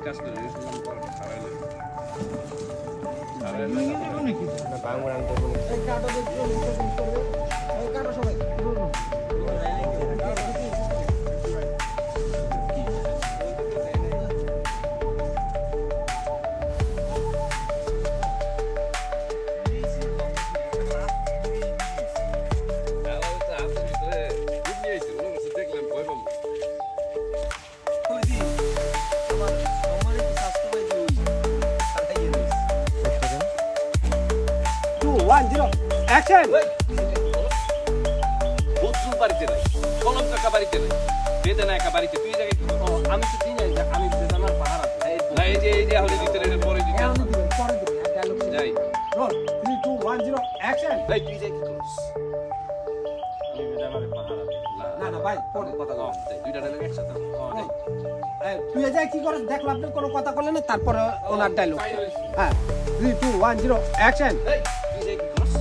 কাজ করে Action! বদরুম বাড়িতে নাই, কলম কাকা বাড়িতে নাই, বেদনা একা বাড়িতে, তুই জায়গায় কি করবো? আমি তো দিন আমি বেদনার পাহাড় আছে না, এই যে হলে দিতে পরে দিতে যাই। 3, 2, 1, 0, action! ভাই তুই যাই কি করস? আমি বেদনার পাহাড় আছে না ভাই পরে কথা কম, দুইটা ডায়লগ একসাথে তুই যাই কি করস দেখলাম আপনি কোনো কথা বললেন না, তারপরে ওনার ডায়লগ। হ্যাঁ 3, 2, 1, 0, action! তুই যাই কি করস?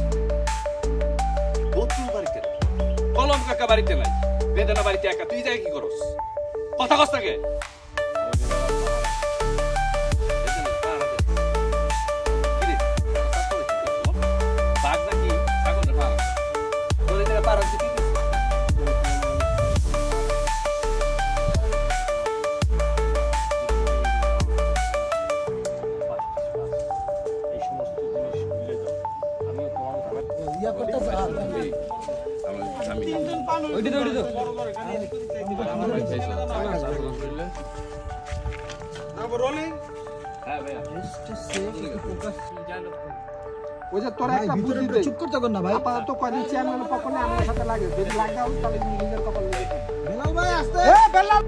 বদরুম বাড়িতে নাই, কলম কাকা বাড়িতে নাই, বেদনা বাড়িতে একা, তুই যাই কি করস? কথা কস থাকে বাঘ নাকি ছাগলের পাহাড় তোর এই পাহাড় হচ্ছে কি? এই সমস্ত জিনিস ভুলে যাও, আমি তোমার ইয়া করতেছি চুপ করতে কর না ভাই, আপাতত কদিন চেয়ারম্যানের পক্ষে আমার সাথে লাগে, যদি লাগে তাহলে নিজের কপাল বেলাল ভাই আসতে বেলাল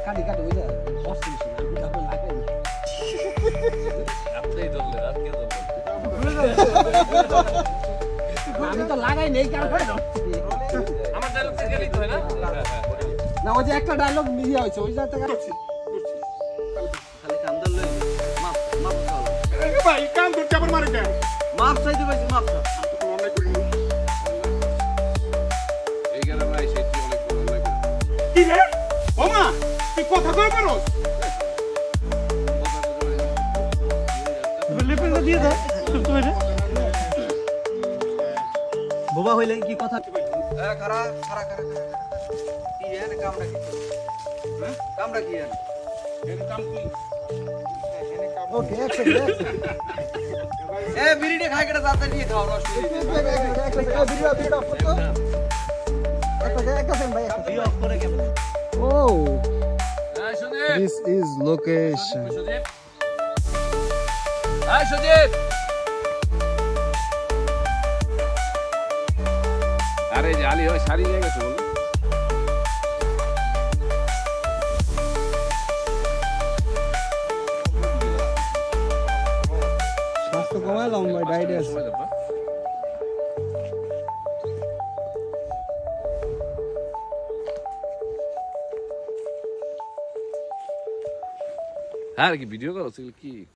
কাটি ওই যা আমি তো লাগাই নেই কারণ আমার ডায়লগ থেকে লিখতে হয় না না, ওই যে একটা ডায়লগ মিলিয়ে হয়েছে ওই জায়গা থেকে খালি কামদার লই মাপ চাও ভাই কাম করতে আবার মারে কেন? মাপ চাইতে পাইছি মাপ চা কোনো অন্যায় করিনি। এই গ্রামে আইছে তুই অনেক অন্যায় করিস কি রে ওমা তুই কথা কই পারোস? লেপেনটা দিয়ে দে তুমি রে বোবা হইলে কি কথা খারা কি এর কামটা কি হ্যাঁ কামটা কি এর এর কাম কি ওকে একটা এ বিড়িটা খাই কেটে দাঁতে নিয়ে খাও নষ্ট হয়ে যাবে Oh, এই Sudip this is location. Sudip এই সুদীপ আরে জালি ওই শাড়ি নিয়ে গেছে বলো স্বাস্থ্য কমাইলাম ভাই ডায়েটে আছে। হ্যাঁ কি ভিডিও করো কি